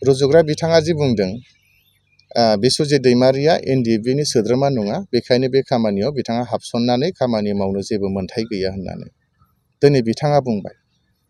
रुजुग्रा बिथाङा जि बुंदों बिश्वजित दैमारिया NDFBनि सोद्रोमा नङा, बेखायनो बे खामानियाव बिथाङा हाबसननानै खामानि मावनो जेबो मोन्थाय गैया होननानै दिनै बिथाङा बुंबाय।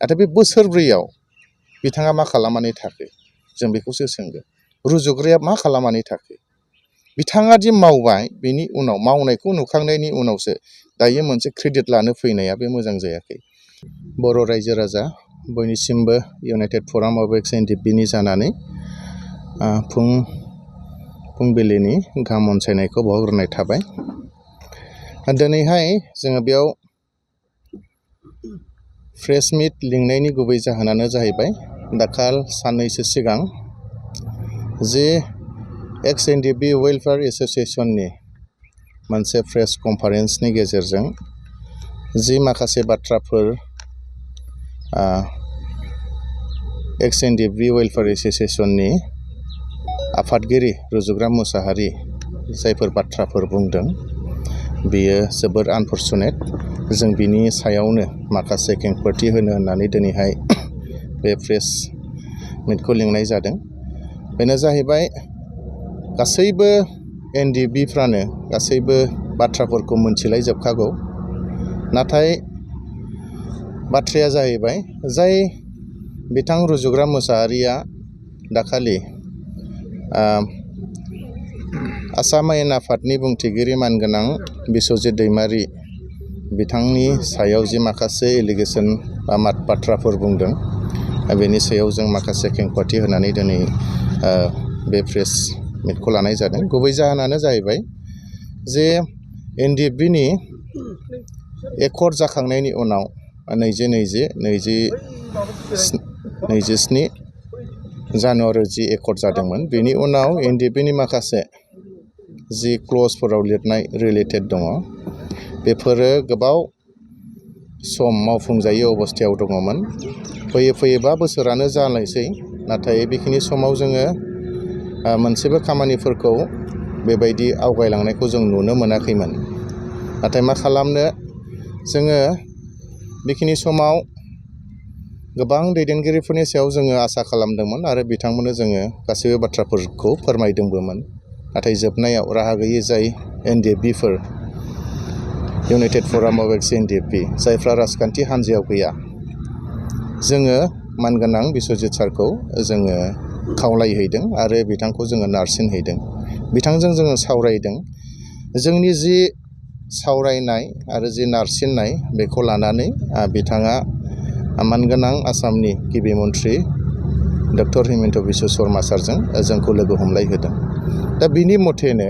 नाथाय बे बोसोरब्रैयाव बिथाङा मा खालामनानै थाखो जों बेखौसो सोंगोन। रुजुग्राया मा खालामनानै थाखो? बिथाङा दि मावबाय बेनि उनाव मावनायखौ नुखांनायनि उनावसो दायो मोनसे क्रेडिट लानो फैनाया बे मोजां जायाखै। बर' रायजो राजा बयनिसिमबो इउनाइटेड फराम अफ एक्स NDFBनि जानानै फुंबिलिनि गाहाम अनसायनायखौ बावहरनाय थाबाय। दिनैहाय जोङो बेयाव प्रेस मिट लिंनायनि गुबै जाहोनानो जाहैबाय दाखाल साननैसो सिगां जे एक्स NDFB वेलफेयार एस'सिएशननि मोनसे प्रेस कनफारेन्सनि गेजेरजों जि माखासे बाथ्राफोर एक्स NDFB वेलफेयार एस'सिएशननि आफादगिरि रुजुग्रा मुसाहारि जायफोर बाथ्राफोर बुंदों बेयो जोबोर आनफरचुनेट। जों बिनि सायावनो माखासे खेंफोरथि होनो होननानै दिनैहाय बे प्रेस मिटखौ लिंनाय जादों। बेनो जाहैबाय गासैबो NDFBफ्रानो गासैबो बाथ्राफोरखौ मोनथिलायजोबखागौ, नाथाय बाथ्राया जाहैबाय जाय बिथां रुजुग्रा मुसाहारिया दाखालि आसाम आयेन आफादनि बुंथिगिरि मानगोनां बिश्वजित दैमारि बिथांनि सायाव जि माखासे एलिगेसन बा बाथ्राफोर बुंदों बेनि सायाव जों माखासे खेंफोरथि होनानै दिनै बे प्रेस मिटखौ लानाय जादों। गुबै जाहोनानो जाहैबाय जे NDFBनि एकर्ड जाखांनायनि उनाव 27 जानुवारि जि एकर्ड जादोंमोन बेनि उनाव NDFBनि माखासे जि क्लजफोराव लिरनाय रिलेटेड दङ बेफोरो गोबाव सम मावफुंजायै अबस्थायाव दङमोन। फैयै 5 बोसोरानो जानायसै, नाथाय बेखिनि समाव जोङो मोनसेबो खामानिफोरखौ बेबायदि आवगायलांनायखौ जों नुनो मोनाखैमोन। नाथाय मा खालामनो, जोङो बेखिनि समाव गोबां दैदेनगिरिफोरनि सायाव जोङो आसा खालामदोंमोन आरो बिथांमोननो जोङो गासैबो बाथ्राफोरखौ फोरमायदोंबोमोन। नाथाय जोबनायाव राहा गैयै जाय NDFBफोर इउनाइटेड फराम अफ एक्स NDFB जायफ्रा राजखान्थि हान्जायाव गैया, जोङो मानगोनां बिश्वजित सारखौ जोङो खावलायहैदों आरो बिथांखौ जोङो नारसिनहैदों। बिथांजों जोङो सावरायदों। जोंनि जि सावरायनाय आरो जि नारसिननाय बेखौ लानानै बिथाङा मानगोनां आसामनि गिबि मन्थ्रि डक्टर हिमन्त बिश्व शर्मा सारजों जोंखौ लोगो हमलायहोदों। दा बिनि मथेनो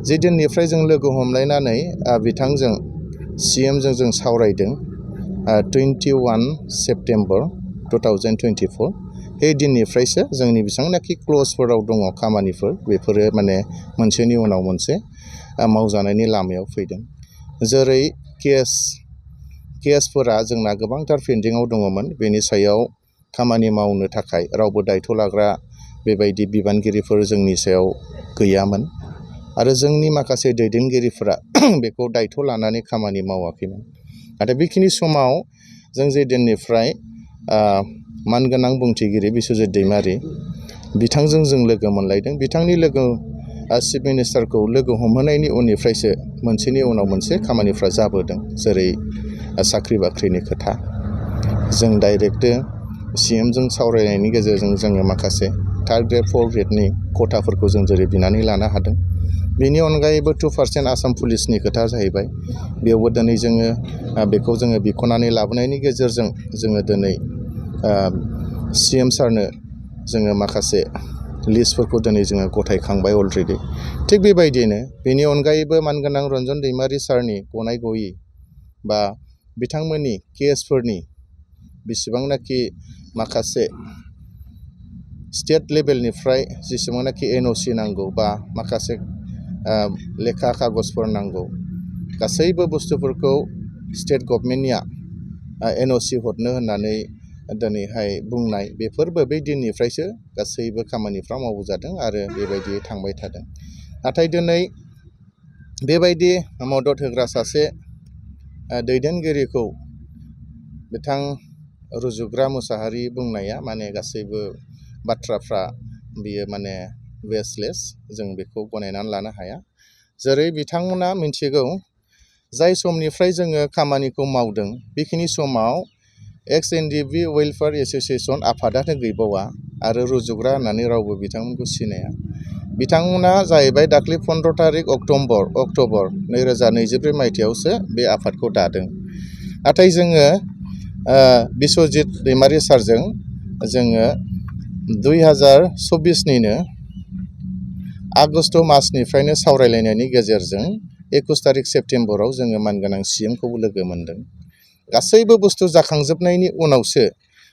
जि दिननिफ्राय जों लोगो हमलायनानै बिथांजों CMजों जों सावरायदों 21 सेप्तेम्बर 2024 बे दिननिफ्रायसो जोंनि बेसेबांनाखि क्लजफोराव दङ खामानिफोर बेफोरो माने मोनसेनि उनाव मोनसे मावजानायनि लामायाव फैदों। जेरै केसफोरा जोंना गोबांथार पेन्डिंआव दङमोन, बेनि सायाव खामानि मावनो थाखाय रावबो दायथ' लाग्रा बेबायदि बिबानगिरिफोर जोंनि सायाव गैयामोन आरो जोंनि माखासे दैदेनगिरिफोरा बेखौ दायथ' लानानै खामानि मावाखैमोन। नाथाय बेखिनि समाव जों जे दिननिफ्राय मानगोनां बुंथिगिरि बिश्वजित दैमारि बिथांजों जों लोगो मोनलायदों, बिथांनि चिफ मिनिस्टारखौ लोगो हमहोनायनि उननिफ्रायसो मोनसेनि उनाव मोनसे खामानिफ्रा जाबोदों। जेरै साख्रि बाख्रिनि खोथा, जों डाइरेक्ट CMजों सावरायनायनि गेजेरजों जोङो माखासे 3rd ग्रेड 4th ग्रेडनि खथाफोरखौ जों जेरै बिनानै लानो हादों। बेनि अनगायैबो 2% आसाम पुलिसनि खोथा जाहैबाय, बेयावबो दिनै जोङो बेखौ जोङो बिख'नानै लाबोनायनि गेजेरजों जोङो दिनै CM सारनो जोङो माखासे लिस्टफोरखौ दिनै जोङो गथायखांबाय अलरेडि। थिग बेबायदिनो बेनि अनगायैबो मानगोनां रन्जन दैमारि सारनि गनाय गयि बा बिथांमोननि केसफोरनि बेसेबांनाखि माखासे स्टेट लेभेलनिफ्राय जेसेबांनाखि NOC नांगौ बा माखासे लेखा कागजफोर नांगौ, गासैबो बुस्थुफोरखौ स्टेट गभर्नमेन्टनिया NOC हरनो होननानै दिनैहाय बुंनाय, बेफोरबो बै दिननिफ्रायसो गासैबो खामानिफ्रा मावजादों आरो बेबायदि थांबाय थादों। नाथाय दिनै बेबायदि मदद होग्रा सासे दैदेनगिरिखौ बिथां रुजुग्रा मुसाहारि बुंनाया माने गासैबो बाथ्राफ्रा बियो माने बेसलेस, जों बेखौ गनायनानै लानो हाया। जेरै बिथांमोना मिथिगौ जाय समनिफ्राय जोङो खामानिखौ मावदों बेखिनि समाव एक्स NDFB वेलफेयार एस'सिएशन आफादानो गैबावा आरो रुजुग्रा होननानै रावबो बिथांमोनखौ सिनाया। बिथांमोना जाहैबाय दाख्लै 15 तारिख अक्ट'बर 2024 मायथाइयावसो बे आफादखौ दादों। नाथाय जोङो बिस्वजित दैमारि सारजों जोङो 2024निनो आगस्ट मासनिफ्रायनो सावरायलायनायनि गेजेरजों 21 तारिख सेप्तेम्बराव जोङो मानगोनां CMखौबो लोगो मोन्दों। गासैबो बुस्थु जाखांजोबनायनि उनावसो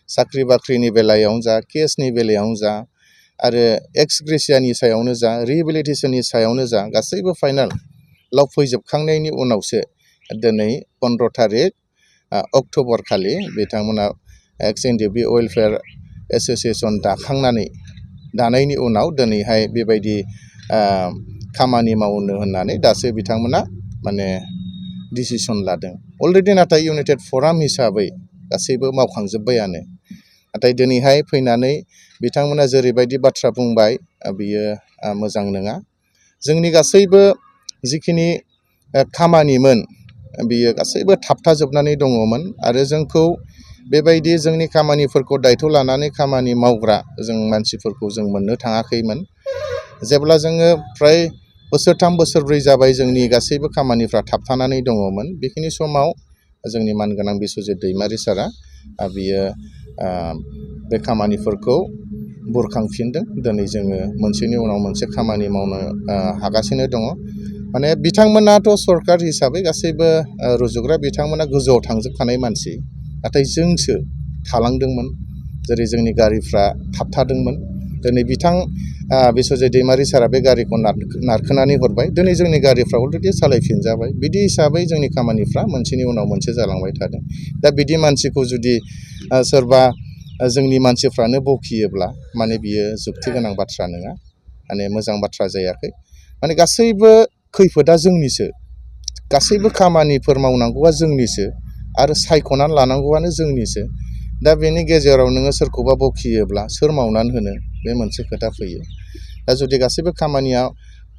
साख्रि बाख्रिनि बेलायावनो जा, केसनि बेलायावनो जा आरो एक्स ग्रेसियानि सायावनो जा, रिहेबिलिटेसननि सायावनो जा, गासैबो फाइनालाव फैजोबखांनायनि उनावसो दिनै 15 तारिख अक्ट'बर खालि बिथांमोना एक्स NDFB वेलफेयार एस'सिएशन दानायनि उनाव दिनैहाय बेबायदि खामानि मावनो होननानै दासो बिथांमोना माने डिसिसन लादों। अलरेडि नाथाय इउनाइटेड फराम हिसाबै गासैबो मावखांजोब्बायानो। नाथाय दिनैहाय फैनानै बिथांमोना जेरैबायदि बाथ्रा बुंबाय बियो मोजां नङा। जोंनि गासैबो जिखिनि खामानिमोन बियो गासैबो थाबथाजोबनानै दङमोन आरो जोंखौ बेबायदि जोंनि खामानिफोरखौ दायथ' लानानै खामानि मावग्रा जों मानसिफोरखौ जों मोननो थाङाखैमोन। जेब्ला जोङो फ्राय बोसोरथाम बोसोरब्रै जाबाय जोंनि गासैबो खामानिफ्रा थाबथानानै दङमोन, बेखिनि समाव जोंनि मानगोनां बिस्वजित दैमारि सारा बियो बे खामानिफोरखौ बुरखांफिनदों। दिनै जोङो मोनसेनि उनाव मोनसे खामानि मावनो हागासिनो दङ। माने बिथांमोनाथ' सरकार हिसाबै गासैबो रुजुग्रा बिथांमोना गोजौआव थांजोबखानाय मानसि, नाथाय जोंसो थालांदोंमोन। जेरै जोंनि गारिफ्रा थाबथादोंमोन। दिनै बिस्वजित दैमारि सारा बे गारिखौ नारखोनानै हरबाय। दिनै जोंनि गारिफ्रा अलरेडि सालायफिनजाबाय। बिदि हिसाबै जोंनि खामानिफ्रा मोनसेनि उनाव मोनसे जालांबाय थादों। दा बिदि मानसिखौ जुदि सोरबा जोंनि मानसिफ्रानो बखियोब्ला माने बियो जुक्ति गोनां बाथ्रा नङा, माने मोजां बाथ्रा जायाखै। माने गासैबो खैफोदा जोंनिसो, गासैबो खामानिफोर मावनांगौआ जोंनिसो आरो सायख'नानै लानांगौआनो जोंनिसो। दा बेनि गेजेराव नोङो सोरखौबा बखियोब्ला सोर मावनानै होनो, बे मोनसे खोथा फैयो। दा जुदि गासैबो खामानिया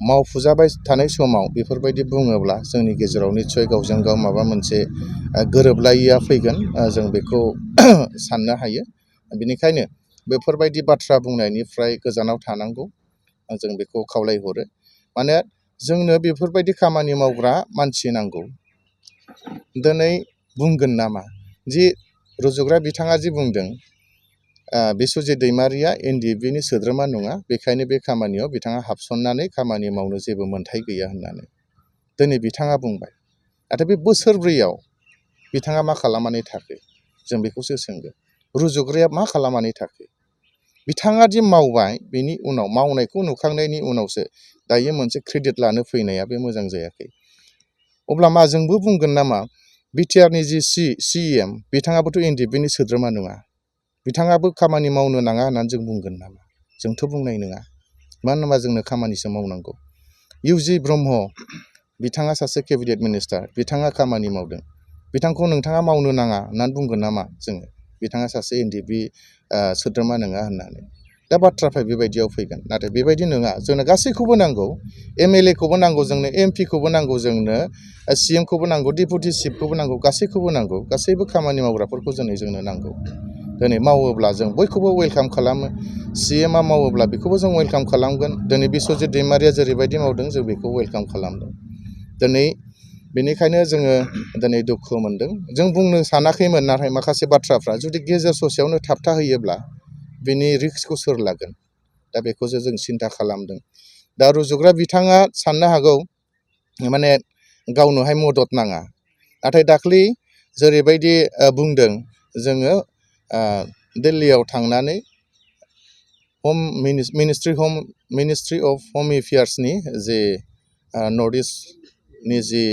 मावफुजाबाय थानाय समाव बेफोरबायदि बुङोब्ला जोंनि गेजेराव निस्सय गावजों गाव माबा मोनसे गोरोबलायिया फैगोन, जों बेखौ साननो हायो। बेनिखायनो बेफोरबायदि बाथ्रा बुंनायनिफ्राय गोजानाव थानांगौ, जों बेखौ खावलायहरो। माने जोंनो बेफोरबायदि खामानि मावग्रा मानसि नांगौ। दिनै बुंगोन नामा जि रुजुग्रा बिथाङा जि बुंदों बिस्वजित दैमारिया NDFBनि सोद्रोमा नङा, बेखायनो बे खामानियाव बिथाङा हाबसननानै खामानि मावनो जेबो मोन्थाय गैया होननानै दिनै बिथाङा बुंबाय। नाथाय बे बोसोरब्रैयाव बिथाङा मा खालामनानै थाखो, जों बेखौसो सोंगोन। रुजुग्राया मा खालामनानै थाखो? बिथाङा दि मावबाय, बेनि उनाव मावनायखौ नुखांनायनि उनावसो दायो मोनसे क्रेडिट लानो फैनाया बे मोजां जायाखै। अब्ला मा जोंबो बुंगोन नामा बिटिआरनि जि CM बिथाङाबोथ' NDFBनि सोद्रोमा नङा, बिथाङाबो खामानि मावनो नाङा होननानै जों बुंगोन नामा? जोंथ' बुंनाय नङा। मानो होनबा जोंनो खामानिसो मावनांगौ। UG ब्रह्म बिथाङा सासे केबिनेट मिनिस्टार, बिथाङा खामानि मावदों। बिथांखौ नोंथाङा मावनो नाङा होननानै बुंगोन नामा जोङो? बिथाङा सासे NDFB सोद्रोमा नङा होननानै। दा बाथ्राफ्रा बेबायदियाव फैगोन। नाथाय बेबायदि नङा, जोंनो गासैखौबो नांगौ। MLAखौबो नांगौ जोंनो, MP खौबो नांगौ जोंनो, CMखौबो नांगौ, डेपुटि चिफखौबो नांगौ, गासैखौबो नांगौ। गासैबो खामानि मावग्राफोरखौ जोंनो नांगौ। दिनै मावोब्ला जों बयखौबो वेलकाम खालामो। CMआ मावोब्ला बेखौबो जों वेलकाम खालामगोन। दिनै बिस्वजित दैमारिया जेरैबायदि मावदों जों बेखौ वेलकाम खालामदों। दिनै बेनिखायनो जोङो दिनै दुखु मोनदों। जों बुंनो सानाखैमोन, नाथाय माखासे बाथ्राफ्रा जुदि गेजेर ससेयावनो थाबथाहोयोब्ला बिनि रिस्कखौ सोर लागोन? दा बेखौसो जों सिन्था खालामदों। दा रुजुग्रा बिथाङा साननो हागौ माने गावनोहाय मदद नाङा। नाथाय दाख्लै जेरैबायदि बुंदों, जोङो दिल्लीयाव थांनानै मिनिस्ट्रि अफ हम एफेयार्सनि जे नर्थ इस्टनि जि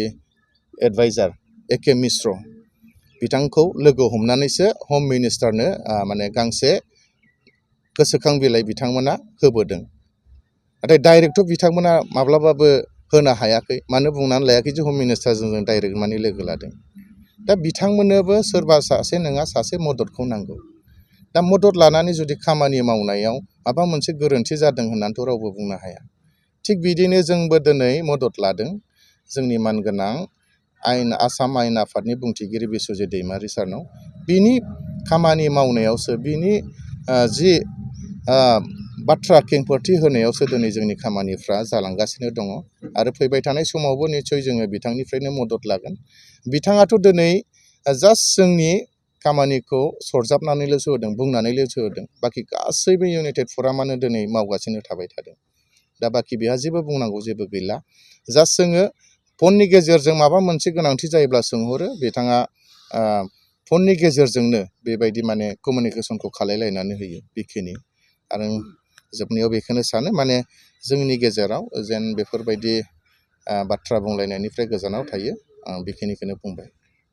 एडभाइजार AK मिश्र बिथांखौ लोगो हमनानैसो हम मिनिस्टारनो माने गांसे गोसोखां बिलाइ बिथांमोना होबोदों। नाथाय डाइरेक्टथ' बिथांमोना माब्लाबाबो होनो हायाखै। मानो बुंनानै लायाखै जे हम मिनिस्टारजों जों डाइरेक्ट माने लोगो लादों। दा बिथांमोननोबो सोरबा सासे नङा सासे मददखौ नांगौ। दा मदद लानानै जुदि खामानि मावनायाव माबा मोनसे गोरोन्थि जादों होननानैथ' रावबो बुंनो हाया। थिग बिदिनो जोंबो दिनै मदद लादों जोंनि मानगोनां आसाम आयेन आफादनि बुंथिगिरि बिस्वजित दैमारि सारनाव। बिनि खामानि मावनायावसो बिनि जि बाथ्रा खेंफोरथि होनायावसो दिनै जोंनि खामानिफ्रा जालांगासिनो दङ आरो फैबाय थानाय समावबो निस्सय जोङो बिथांनिफ्रायनो मदद लागोन। बिथाङाथ' दिनै जास्ट जोंनि खामानिखौ सरजाबनानैल'सो होदों, बुंनानैल'सो होदों। बाखि गासैबो इउनाइटेड फरामानो दिनै मावगासिनो थाबाय थादों। दा बाखि बेहा जेबो बुंनांगौ जेबो गैला। जास्ट जोङो फननि गेजेरजों माबा मोनसे गोनांथि जायोब्ला सोंहरो, बिथाङा फननि गेजेरजोंनो बेबायदि माने कमिउनिकेसनखौ खालायलायनानै होयो बेखिनि। आरो जोबनायाव बेखौनो सानो माने जोंनि गेजेराव जेन बेफोरबायदि बाथ्रा बुंलायनायनिफ्राय गोजानाव थायो। आं बेखिनिखौनो बुंबाय।